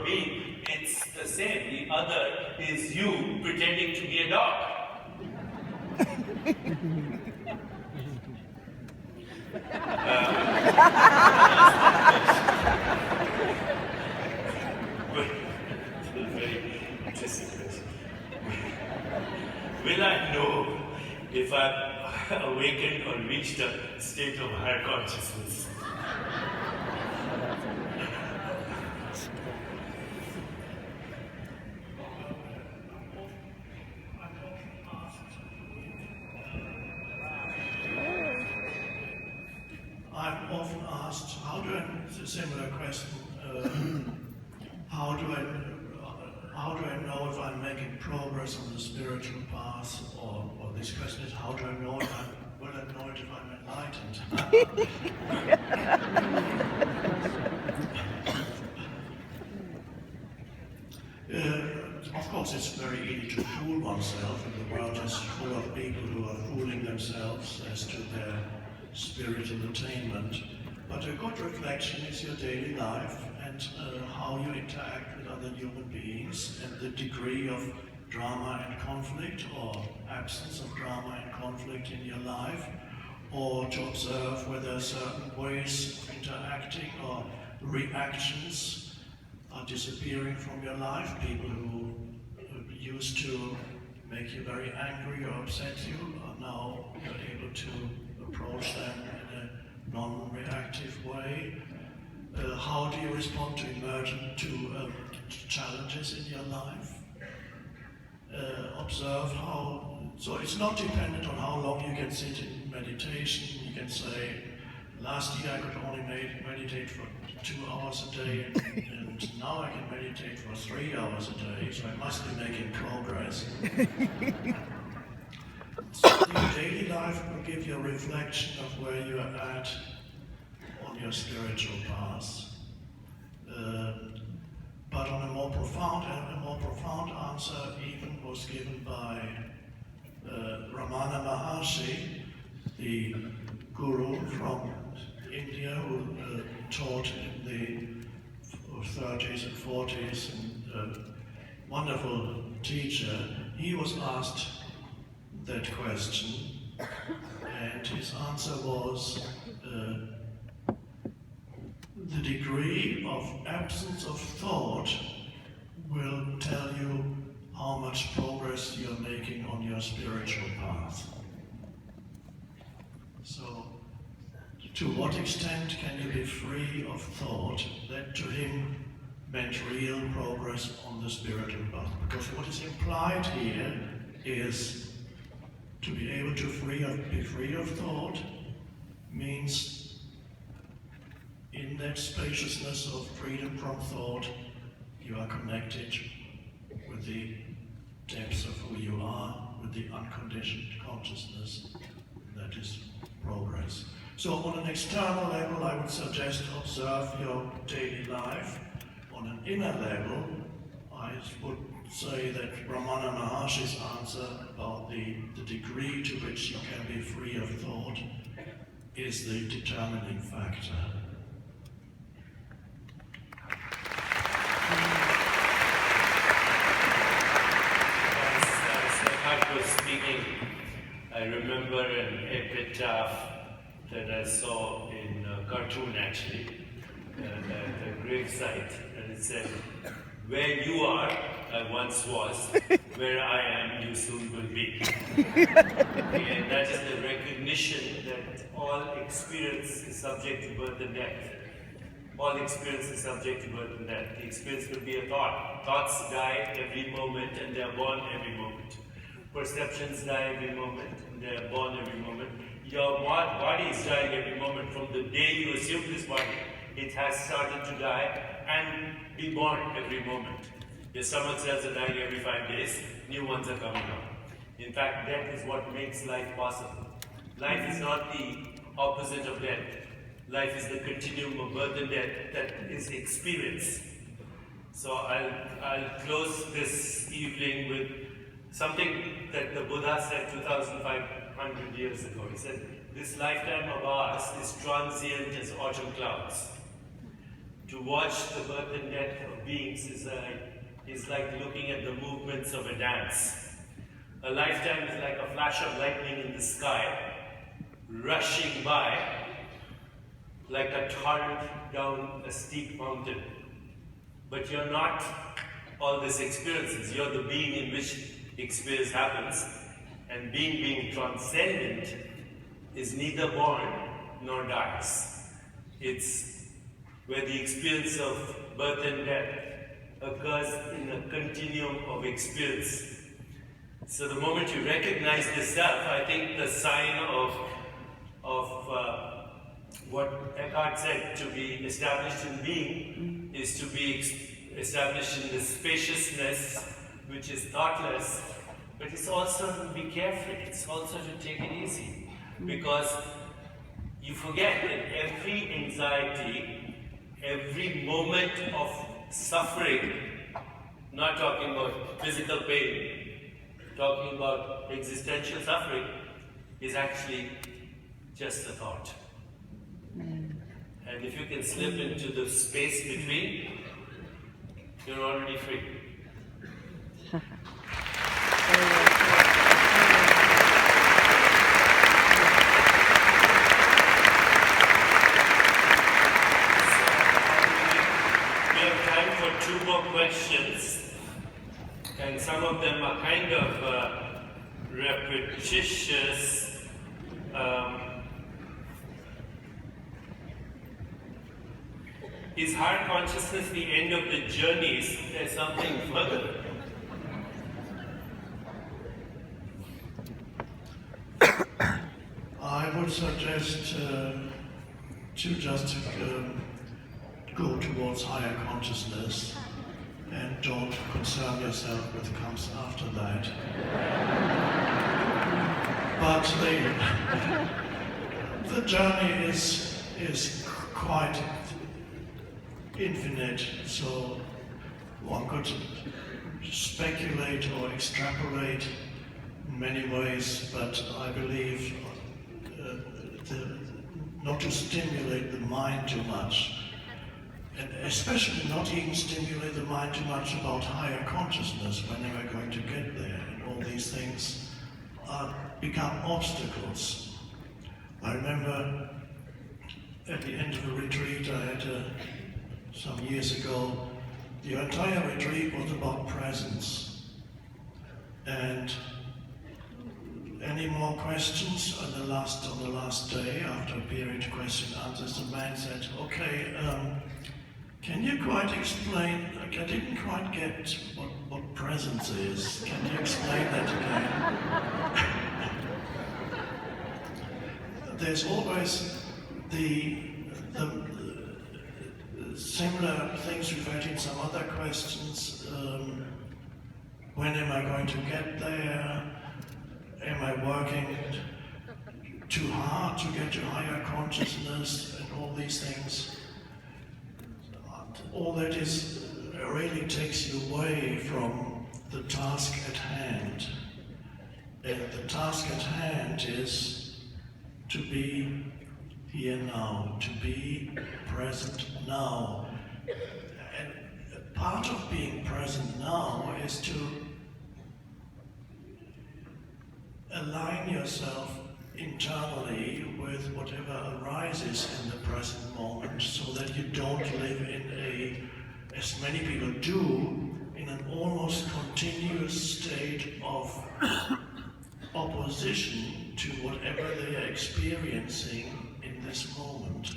being, it's the same. The other is you pretending to be a dog. Very interesting question. Will I know if I've awakened or reached a state of higher consciousness? I'm often asked, it's a similar question, how do I know if I'm making progress on the spiritual path, or this question is, how do I know if will I know it if I'm enlightened? Of course, it's very easy to fool oneself, and the world is full of people who are fooling themselves as to their spiritual attainment. But a good reflection is your daily life and how you interact with other human beings, and the degree of drama and conflict or absence of drama and conflict in your life, or to observe whether certain ways of interacting or reactions are disappearing from your life. People who used to make you very angry or upset you are now able to approach them in a non-reactive way. How do you respond to emergent challenges in your life? Observe how, so it's not dependent on how long you can sit in meditation. You can say, last year I could only meditate for 2 hours a day, and now I can meditate for 3 hours a day, so I must be making progress. So your daily life will give you a reflection of where you are at on your spiritual path. But on a more profound answer even was given by Ramana Maharshi, the guru from India who taught in the 30s and 40s, and a wonderful teacher. He was asked that question, and his answer was the degree of absence of thought will tell you how much progress you're making on your spiritual path. So, to what extent can you be free of thought? That to him meant real progress on the spiritual path. Because what is implied here is to be able to be free of thought means in that spaciousness of freedom from thought, you are connected with the depths of who you are, with the unconditioned consciousness. That is progress. So on an external level, I would suggest observe your daily life. On an inner level, I would say that Ramana Maharshi's answer about the degree to which you can be free of thought is the determining factor. As Eckhart was speaking, I remember an epitaph that I saw in a cartoon actually, at a gravesite, and it said, "Where you are, I once was, where I am, you soon will be." And that is the recognition that all experience is subject to birth and death. All experience is subject to birth and death. The experience will be a thought. Thoughts die every moment and they are born every moment. Perceptions die every moment and they are born every moment. Your body is dying every moment. From the day you assume this body, it has started to die and be born every moment. Your stomach cells are dying every 5 days, new ones are coming out. In fact, death is what makes life possible. Life is not the opposite of death. Life is the continuum of birth and death that is experience. So I'll close this evening with something that the Buddha said 2,500 years ago. He said, "This lifetime of ours is transient as autumn clouds. to watch the birth and death of beings is like looking at the movements of a dance. A lifetime is like a flash of lightning in the sky, rushing by like a torrent down a steep mountain. But you're not all these experiences, you're the being in which experience happens, and being transcendent is neither born nor dies. It's where the experience of birth and death occurs in a continuum of experience. So the moment you recognize the self, I think the sign of what Eckhart said, to be established in being, is to be established in the spaciousness, which is thoughtless, but it's also to be careful, it's also to take it easy. Because you forget that every anxiety, every moment of suffering, not talking about physical pain, talking about existential suffering, is actually just a thought. And if you can slip into the space between, you're already free. Two more questions, and some of them are kind of repetitious. Is higher consciousness the end of the journey? Is there something further? I would suggest to just go towards higher consciousness and don't concern yourself with what comes after that. But the journey is quite infinite, so one could speculate or extrapolate in many ways, but I believe not to stimulate the mind too much. And especially not even stimulate the mind too much about higher consciousness, when we're going to get there, and all these things become obstacles. I remember at the end of a retreat I had some years ago, the entire retreat was about presence. And any more questions on the last day, after a period of question and answers, the man said, okay, can you quite explain, I didn't quite get what presence is. Can you explain that again? There's always the similar things we've had in some other questions. When am I going to get there? Am I working too hard to get to higher consciousness and all these things? All that is really takes you away from the task at hand. And the task at hand is to be here now, to be present now. And part of being present now is to align yourself internally with whatever arises in the present moment, so that you don't live in as many people do, in an almost continuous state of opposition to whatever they are experiencing in this moment.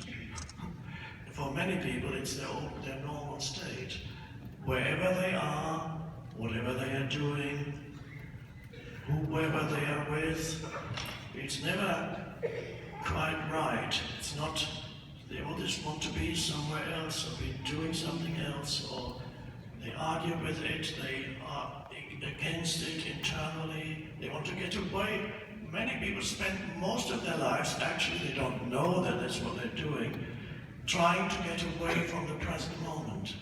For many people, it's their normal state. Wherever they are, whatever they are doing, whoever they are with, it's never quite right. It's not, they always want to be somewhere else, or be doing something else, or they argue with it, they are against it internally, they want to get away. Many people spend most of their lives, actually they don't know that that's what they're doing, trying to get away from the present moment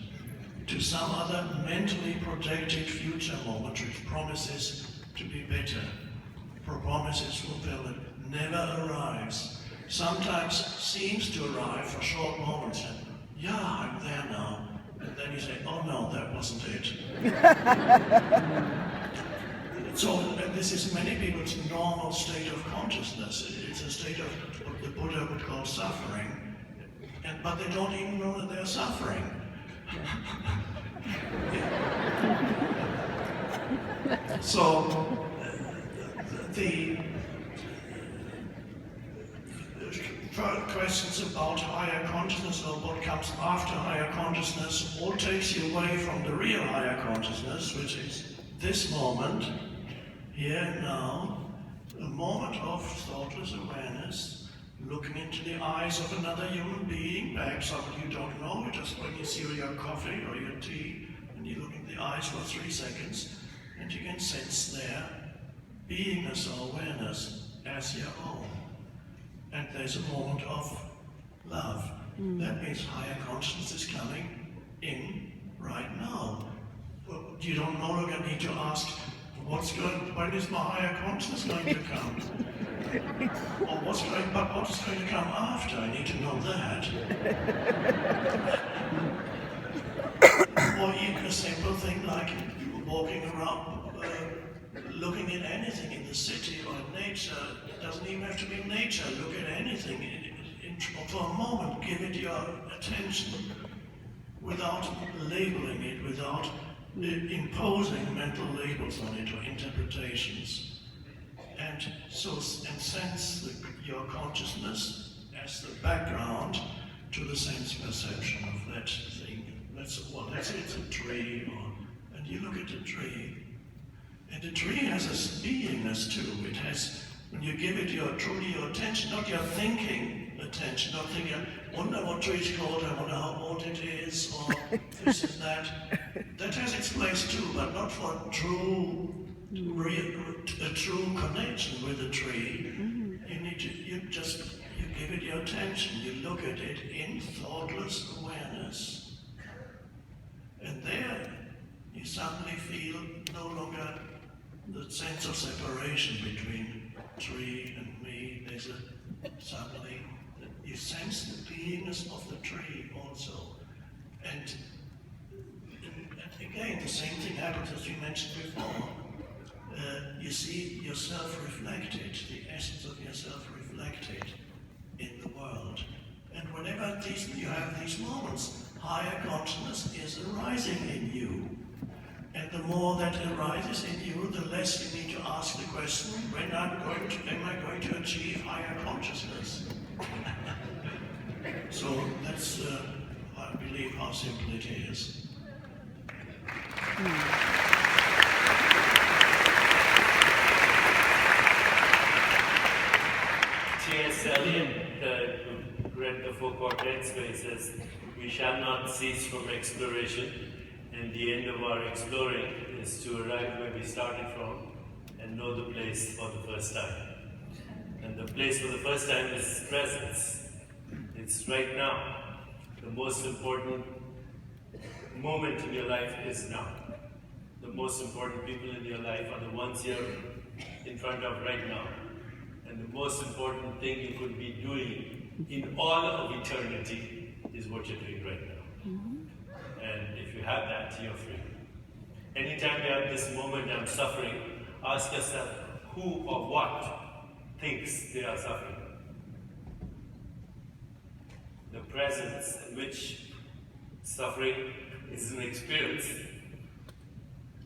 to some other mentally projected future moment which promises to be better, promises fulfillment, never arrives. Sometimes seems to arrive for short moments, and yeah, I'm there now. And then you say, oh no, that wasn't it. So this is many people's normal state of consciousness. It's a state of what the Buddha would call suffering, but they don't even know that they're suffering. So the questions about higher consciousness or what comes after higher consciousness all takes you away from the real higher consciousness, which is this moment, here and now, a moment of thoughtless awareness, looking into the eyes of another human being, perhaps somebody you don't know, just when you see your coffee or your tea, and you look in the eyes for 3 seconds, and you can sense their beingness or awareness as your own. And there's a moment of love. That means higher consciousness is coming in right now. Well, you don't no longer need to ask, when is my higher consciousness going to come? Or what is going to come after? I need to know that. Or even a simple thing like walking around, looking at anything in the city or in nature. It doesn't even have to be nature. Look at anything for a moment. Give it your attention without labeling it, without imposing mental labels on it or interpretations. And sense your consciousness as the background to the sense perception of that thing. Let's say it's a tree, and you look at the tree. And the tree has a beingness too. It has, when you give it your attention, not your thinking attention, not thinking, I wonder what tree it's called, I wonder how old it is, or this and that. That has its place too, but not for a true connection with the tree. You give it your attention, you look at it in thoughtless awareness. And there, you suddenly feel no longer the sense of separation between tree and me. There's suddenly, you sense the beingness of the tree also. And again, the same thing happens as you mentioned before. You see yourself reflected, the essence of yourself reflected in the world. And whenever you have these moments, higher consciousness is arising in you. And the more that arises in you, the less you need to ask the question, when am I going to achieve higher consciousness? So that's, I believe, how simple it is. T.S. Eliot read the Four Quatrains where he says, we shall not cease from exploration, and the end of our exploring is to arrive where we started from and know the place for the first time. And the place for the first time is presence. It's right now. The most important moment in your life is now. The most important people in your life are the ones you're in front of right now. And the most important thing you could be doing in all of eternity is what you're doing right now. And if you have that, you're free. Anytime you have this moment, I'm suffering, ask yourself, who or what thinks they are suffering? The presence in which suffering is an experience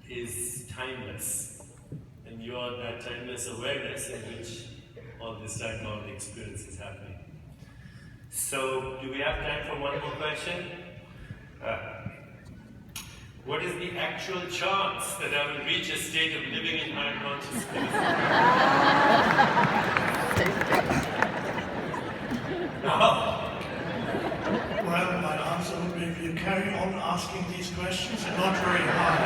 is timeless. And you are that timeless awareness in which all this time-bound experience is happening. So, do we have time for one more question? What is the actual chance that I will reach a state of living in higher consciousness? No. Well, my answer would be if you carry on asking these questions, they're not very high.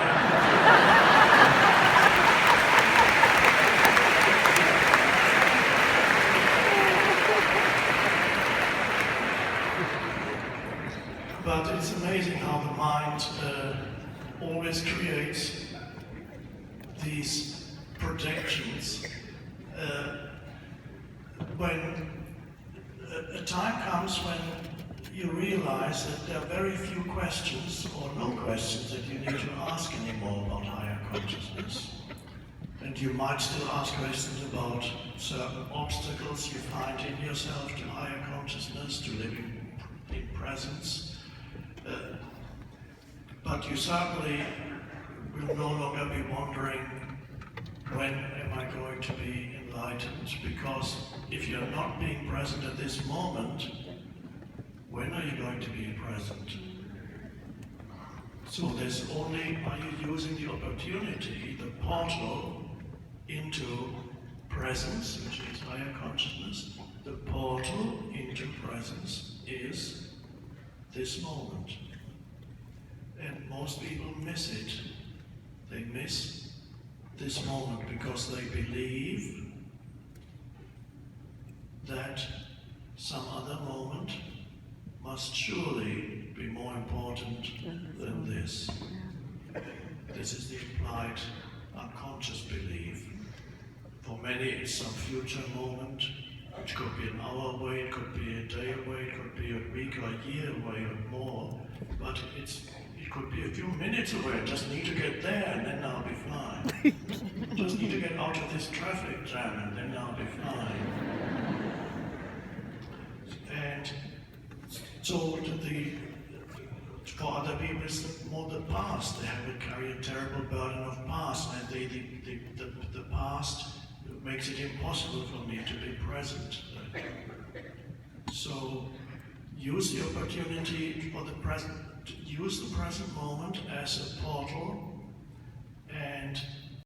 But it's amazing how the mind always creates these projections. When a time comes when you realize that there are very few questions or no questions that you need to ask anymore about higher consciousness. And you might still ask questions about certain obstacles you find in yourself to higher consciousness, to living in presence. But you certainly will no longer be wondering, when am I going to be enlightened? Because if you're not being present at this moment, when are you going to be present? So there's only, are you using the opportunity, the portal into presence, which is higher consciousness? The portal into presence is this moment. And most people miss it. They miss this moment because they believe that some other moment must surely be more important than this. This is the implied unconscious belief. For many it's some future moment, which could be an hour away, it could be a day away, it could be a week or a year away or more, but it could be a few minutes away. I just need to get there and then I'll be fine. Just need to get out of this traffic jam and then I'll be fine. And so for other people it's more the past. They carry a terrible burden of past, and the past makes it impossible for me to be present. So use the opportunity for the present. Use the present moment as a portal